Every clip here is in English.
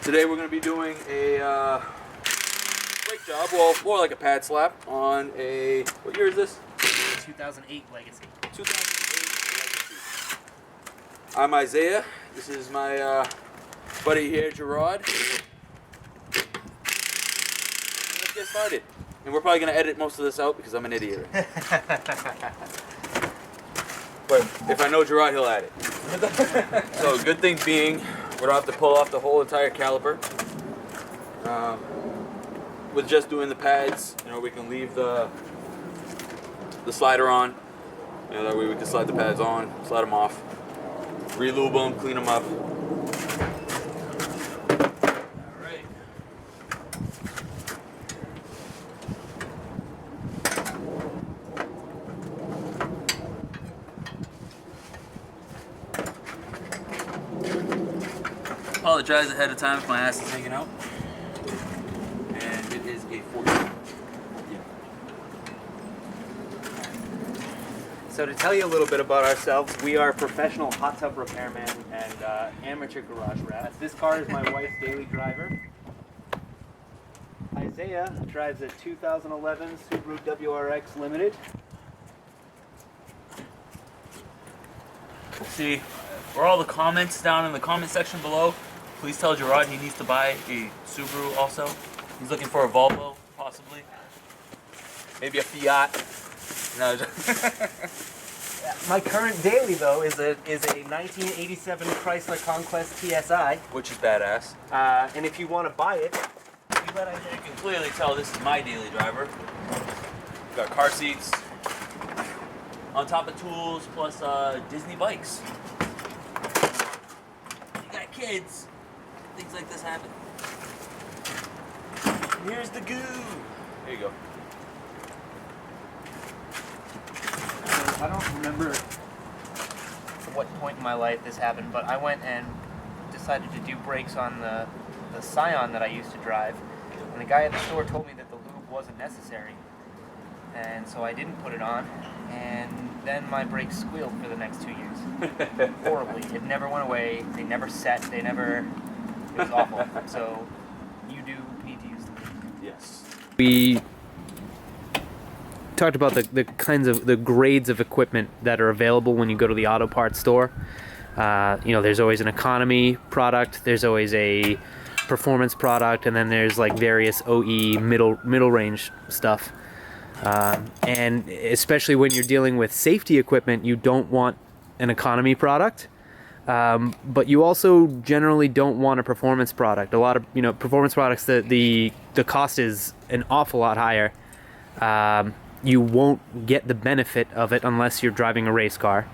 Today we're going to be doing a brake job, well, more like a pad slap on a, what year is this? 2008 Legacy. 2008 Legacy. I'm Isaiah. This is my buddy here, Gerard. Let's get started. And we're probably going to edit most of this out because I'm an idiot. But if I know Gerard, he'll add it. So good thing being, we don't have to pull off the whole entire caliper. With just doing the pads, you know, we can leave the slider on. You know, that way we can slide the pads on, slide them off, re-lube them, clean them up. All right. Apologize ahead of time if my ass is hanging out. And it is a 14. Yeah. So to tell you a little bit about ourselves, we are professional hot tub repairmen and amateur garage rats. This car is my wife's daily driver. Isaiah drives a 2011 Subaru WRX Limited. See, for all the comments down in the comment section below, please tell Gerard he needs to buy a Subaru also. He's looking for a Volvo, possibly. Maybe a Fiat. No. My current daily though is a 1987 Chrysler Conquest TSI. Which is badass. And if you want to buy it, you let Isaiah. You can clearly tell this is my daily driver. Got car seats, on top of tools, plus Disney bikes. You got kids, things like this happen. Here's the goo. There you go. I don't remember at what point in my life this happened, but I went and decided to do brakes on the Scion that I used to drive, and the guy at the store told me that the lube wasn't necessary, and so I didn't put it on, and then my brakes squealed for the next 2 years. Horribly. It never went away, they never set, it was awful. So you do need to use the lube. Yes. We talked about the kinds of the grades of equipment that are available when you go to the auto parts store. You know, there's always an economy product, there's always a performance product, and then there's like various OE middle range stuff. And especially when you're dealing with safety equipment, you don't want an economy product, but you also generally don't want a performance product. A lot of, you know, performance products, the cost is an awful lot higher. You won't get the benefit of it unless you're driving a race car.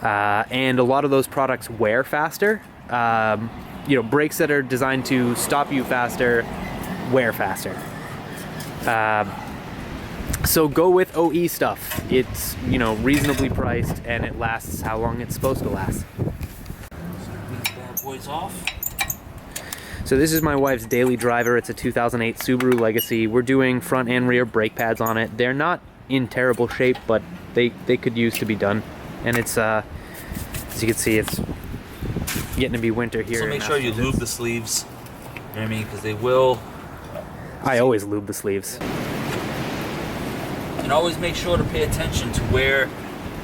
And a lot of those products wear faster. You know, brakes that are designed to stop you faster wear faster. So go with OE stuff. It's, you know, reasonably priced and it lasts how long it's supposed to last. These bad boys off. So this is my wife's daily driver. It's a 2008 Subaru Legacy. We're doing front and rear brake pads on it. They're not in terrible shape, but they could use to be done. And it's, as you can see, it's getting to be winter here. So make sure you lube the sleeves. You know what I mean? Because they will. I always lube the sleeves. And always make sure to pay attention to where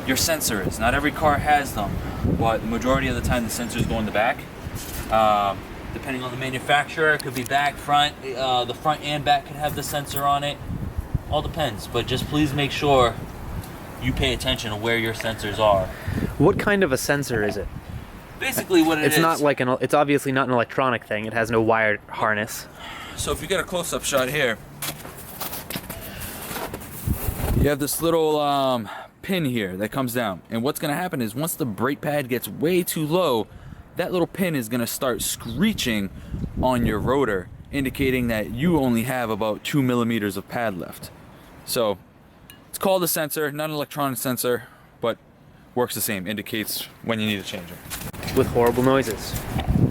your sensor is. Not every car has them, but the majority of the time the sensors go in the back. Depending on the manufacturer, it could be back, front. The front and back could have the sensor on it. All depends, but just please make sure you pay attention to where your sensors are. What kind of a sensor is it? Basically what it is. It's not like it's obviously not an electronic thing. It has no wired harness. So if you get a close-up shot here, you have this little pin here that comes down. And what's gonna happen is once the brake pad gets way too low, that little pin is gonna start screeching on your rotor, indicating that you only have about 2 millimeters of pad left. So it's called a sensor, not an electronic sensor, but works the same, indicates when you need to change it. With horrible noises.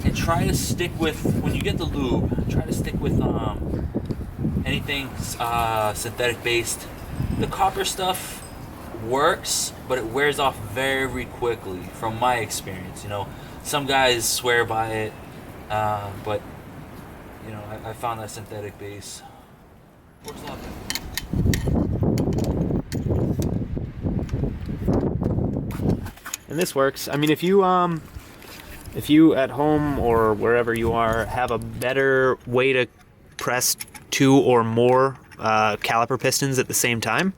And try to stick with, when you get the lube, try to stick with anything synthetic based. The copper stuff works, but it wears off very quickly from my experience. You know, some guys swear by it, but you know, I found that synthetic base. Works a lot better. And this works. I mean, if you at home or wherever you are have a better way to press 2 or more caliper pistons at the same time,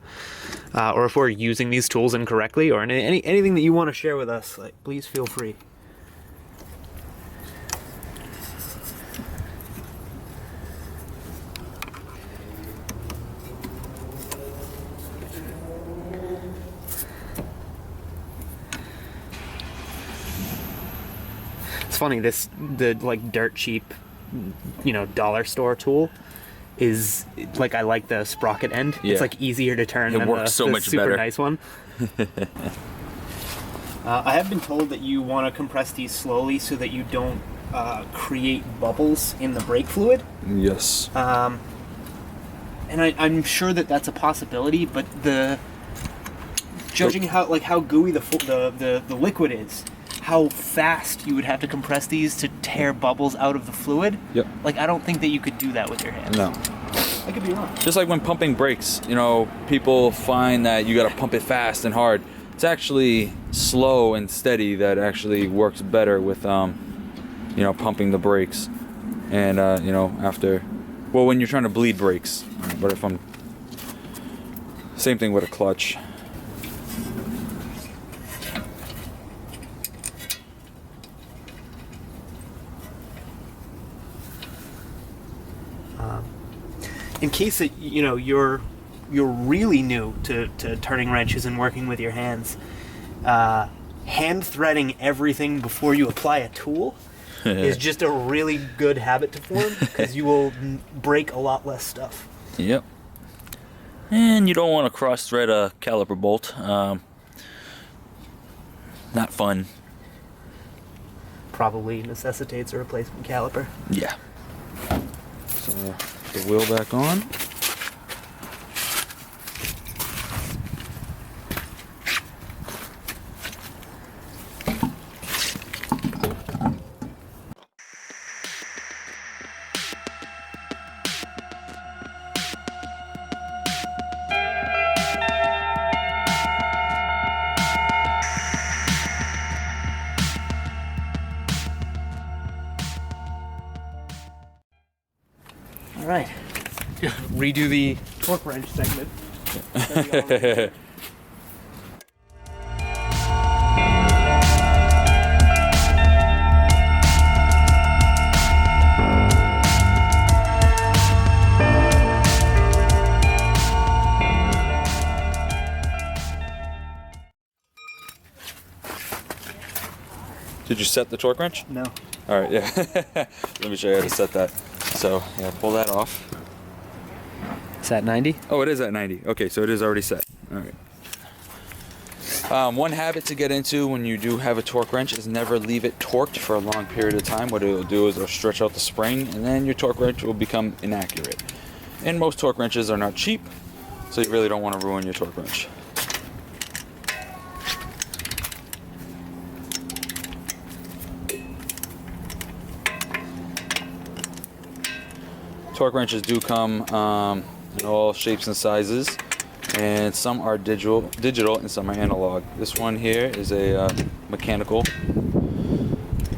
or if we're using these tools incorrectly, or anything that you want to share with us, like, please feel free. It's funny, the like dirt cheap, you know, dollar store tool is like, I like the sprocket end. Yeah. It's like easier to turn It than works so the much super better. nice one. I have been told that you want to compress these slowly so that you don't create bubbles in the brake fluid. Yes. And I'm sure that that's a possibility, but judging how gooey the liquid is, how fast you would have to compress these to tear bubbles out of the fluid. Yep. Like, I don't think that you could do that with your hands. No. I could be wrong. Just like when pumping brakes, you know, people find that you got to pump it fast and hard. It's actually slow and steady that actually works better with, you know, pumping the brakes. And, you know, when you're trying to bleed brakes. But same thing with a clutch. In case that, you know, you're really new to turning wrenches and working with your hands, hand threading everything before you apply a tool is just a really good habit to form, because you will break a lot less stuff. Yep. And you don't want to cross thread a caliper bolt. Not fun. Probably necessitates a replacement caliper. Yeah. So the wheel back on. All right. Redo the torque wrench segment. Did you set the torque wrench? No. All right, yeah. Let me show you how to set that. So, yeah, pull that off. Is that 90? Oh, it is at 90. Okay, so it is already set. All right. One habit to get into when you do have a torque wrench is never leave it torqued for a long period of time. What it'll do is it'll stretch out the spring, and then your torque wrench will become inaccurate. And most torque wrenches are not cheap, so you really don't want to ruin your torque wrench. Torque wrenches do come in all shapes and sizes, and some are digital and some are analog. This one here is a mechanical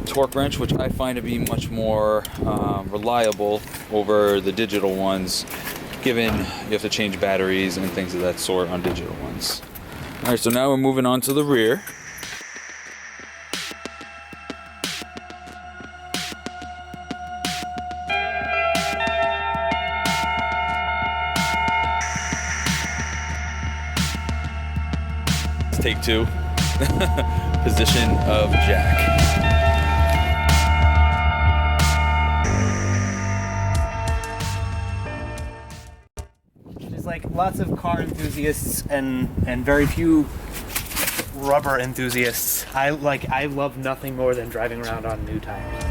torque wrench, which I find to be much more reliable over the digital ones, given you have to change batteries and things of that sort on digital ones. All right, so now we're moving on to the rear. Take two. Position of jack. There's like lots of car enthusiasts and very few rubber enthusiasts. I love nothing more than driving around on new tires.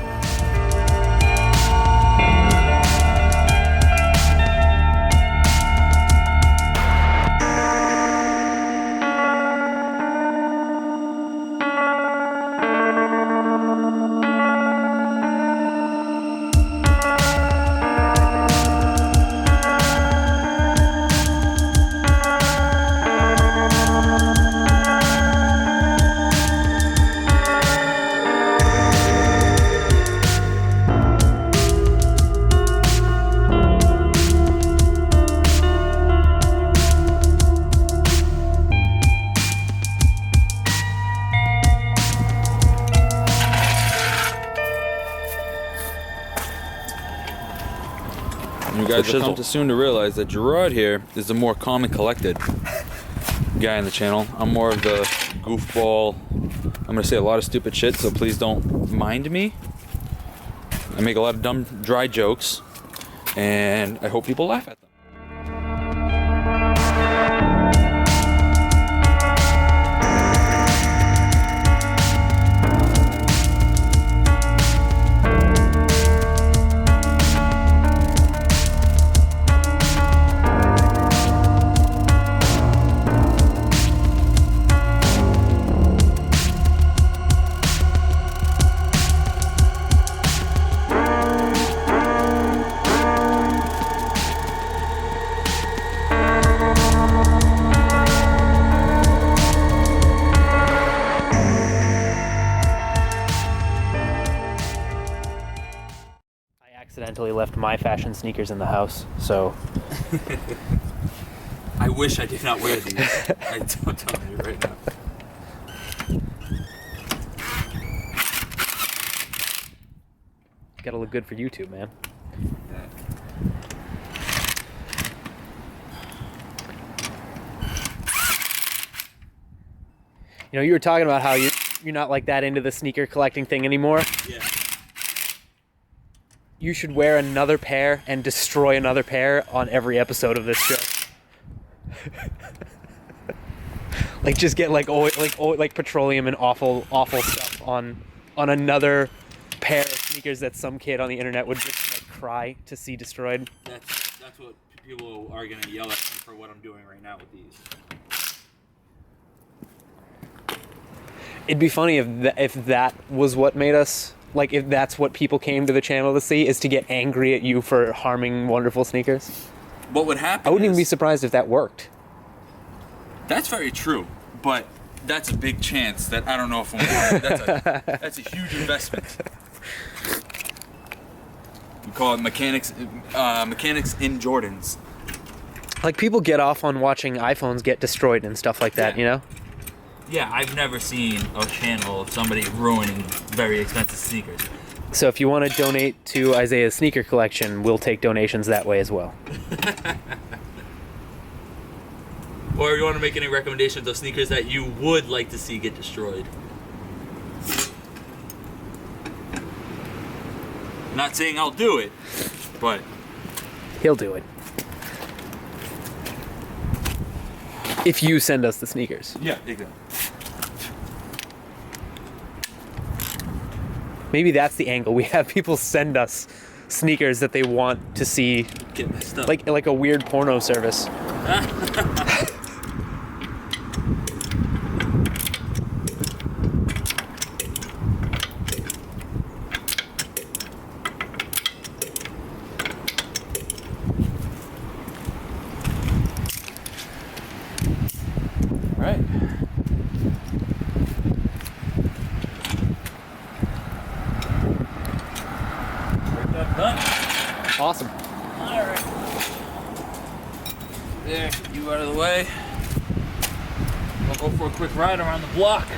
guys have shizzle. come too soon to realize that Gerard here is the more calm and collected guy in the channel. I'm more of the goofball. I'm gonna say a lot of stupid shit, so please don't mind me. I make a lot of dumb, dry jokes, and I hope people laugh at them. Accidentally left my fashion sneakers in the house, so I wish I did not wear these. I don't tell you right now. gotta look good for YouTube, man. You know, you were talking about how you're not like that into the sneaker collecting thing anymore. Yeah. You should wear another pair and destroy another pair on every episode of this show. Like, just get like oil, like petroleum and awful stuff on another pair of sneakers that some kid on the internet would just like cry to see destroyed. That's what people are gonna yell at me for what I'm doing right now with these. It'd be funny if that was what made us, like, if that's what people came to the channel to see, is to get angry at you for harming wonderful sneakers. What would happen? I wouldn't even be surprised if that worked. That's very true, but that's a big chance that I don't know if I'm gonna. That's a huge investment. We call it mechanics in Jordans. Like, people get off on watching iPhones get destroyed and stuff like that, Yeah. you know? Yeah, I've never seen a channel of somebody ruining very expensive sneakers. So if you want to donate to Isaiah's sneaker collection, we'll take donations that way as well. Or you want to make any recommendations of sneakers that you would like to see get destroyed? Not saying I'll do it, but He'll do it. If you send us the sneakers. yeah, exactly. Maybe that's the angle. We have people send us sneakers that they want to see, Get messed up. like a weird porno service. Right. Done. Awesome. Alright. There, you out of the way. We'll go for a quick ride around the block.